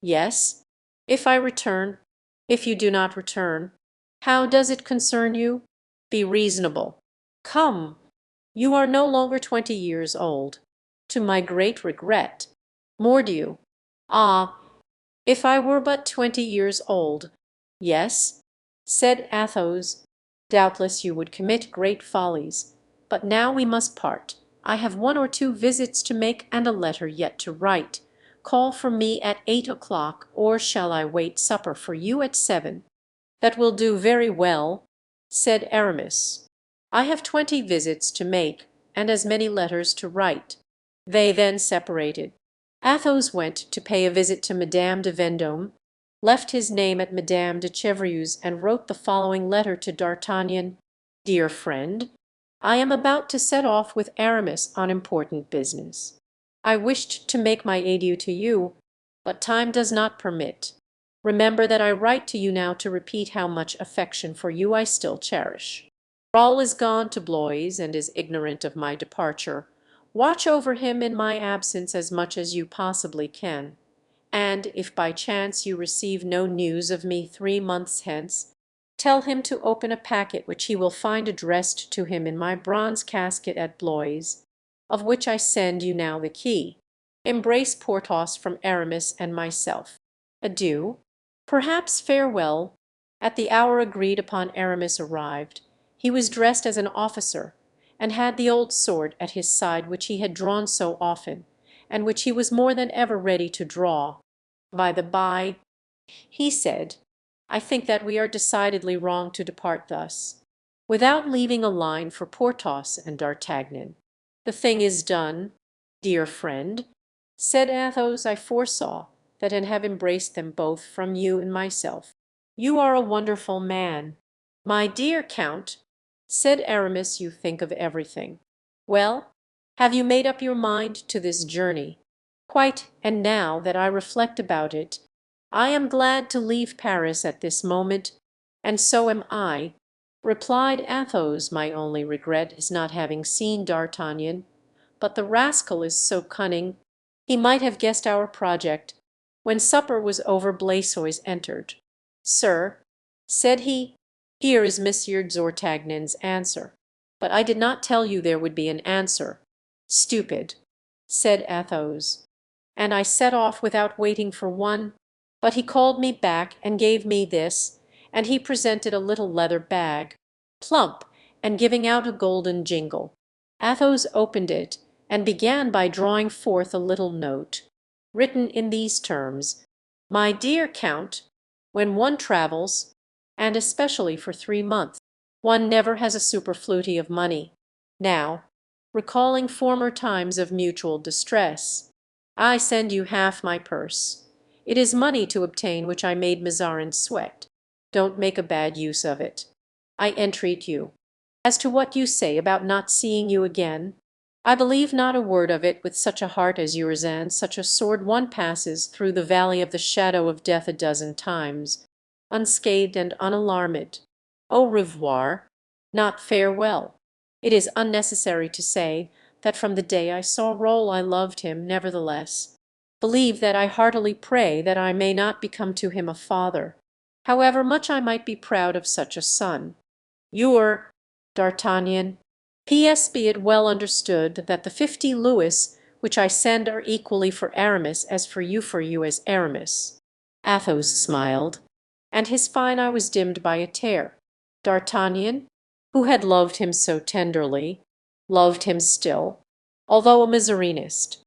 Yes, if I return. If you do not return, how does it concern you? Be reasonable. Come, you are no longer 20 years old. To my great regret. Mordieu. Ah, if I were but 20 years old. Yes, said Athos, doubtless you would commit great follies. But now we must part. I have 1 or 2 visits to make and a letter yet to write. Call for me at 8 o'clock, or shall I wait supper for you at 7? That will do very well, said Aramis. I have 20 visits to make, and as many letters to write. They then separated. Athos went to pay a visit to Madame de Vendôme, left his name at Madame de Chevreuse, and wrote the following letter to D'Artagnan. Dear friend, I am about to set off with Aramis on important business. I wished to make my adieu to you, but time does not permit. Remember that I write to you now to repeat how much affection for you I still cherish. Raoul is gone to Blois and is ignorant of my departure. Watch over him in my absence as much as you possibly can. And if by chance you receive no news of me 3 months hence, tell him to open a packet which he will find addressed to him in my bronze casket at Blois, of which I send you now the key. Embrace Porthos from Aramis and myself. Adieu. Perhaps farewell. At the hour agreed upon Aramis arrived. He was dressed as an officer, and had the old sword at his side which he had drawn so often, and which he was more than ever ready to draw. By the by, he said, I think that we are decidedly wrong to depart thus, without leaving a line for Porthos and D'Artagnan. The thing is done, dear friend, said Athos. I foresaw that and have embraced them both from you and myself. You are a wonderful man. My dear Count, said Aramis, you think of everything. Well, have you made up your mind to this journey? Quite, and now that I reflect about it, I am glad to leave Paris at this moment, and so am I, replied Athos. My only regret is not having seen D'Artagnan, but the rascal is so cunning, he might have guessed our project. When supper was over, Blaisois entered. Sir, said he, here is Monsieur d'Artagnan's answer. But I did not tell you there would be an answer. Stupid, said Athos. And I set off without waiting for one. But he called me back and gave me this, and he presented a little leather bag, plump, and giving out a golden jingle. Athos opened it, and began by drawing forth a little note, written in these terms: My dear Count, when one travels, and especially for 3 months, one never has a superfluity of money. Now, recalling former times of mutual distress, I send you half my purse. It is money to obtain which I made Mazarin sweat. Don't make a bad use of it. I entreat you. As to what you say about not seeing you again, I believe not a word of it with such a heart as yours, and such a sword one passes through the valley of the shadow of death a dozen times, unscathed and unalarmed. Au revoir, not farewell. It is unnecessary to say that from the day I saw Raoul I loved him, nevertheless. Believe that I heartily pray that I may not become to him a father, however much I might be proud of such a son. Your D'Artagnan. P.S. Be it well understood that the 50 louis which I send are equally for Aramis as for you as Aramis. Athos smiled, and his fine eye was dimmed by a tear. D'Artagnan, who had loved him so tenderly, loved him still, although a Mazarinist.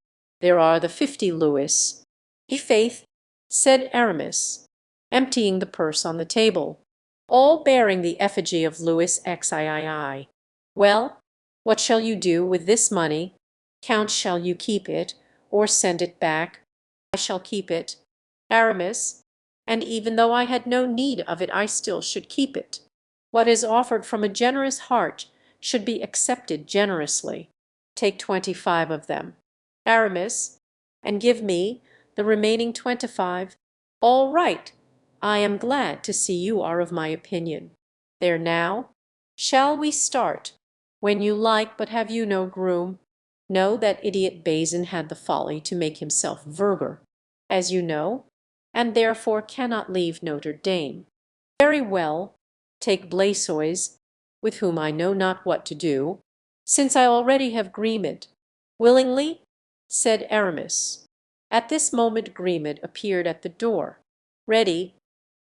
There are the 50 louis. Faith, said Aramis, emptying the purse on the table, all bearing the effigy of Louis XIII. Well, what shall you do with this money? Count, shall you keep it, or send it back? I shall keep it, Aramis, and even though I had no need of it, I still should keep it. What is offered from a generous heart should be accepted generously. Take 25 of them, Aramis, and give me the remaining 25. All right. I am glad to see you are of my opinion. There now. Shall we start? When you like, but have you no groom? No, that idiot Bazin had the folly to make himself verger, as you know. and therefore cannot leave Notre Dame. Very well, take Blaisois, with whom I know not what to do, since I already have Grimaud." "Willingly," said Aramis. At this moment Grimaud appeared at the door. "Ready,"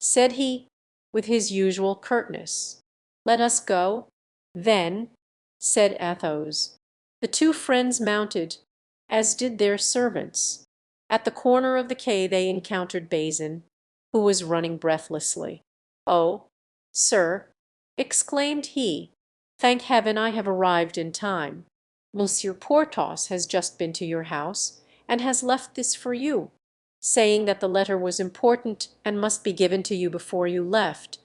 said he, with his usual curtness. "Let us go." "Then," said Athos. The two friends mounted, as did their servants. At the corner of the quay they encountered Bazin, who was running breathlessly. "Oh, sir," exclaimed he, "thank Heaven I have arrived in time. Monsieur Porthos has just been to your house, and has left this for you, saying that the letter was important and must be given to you before you left.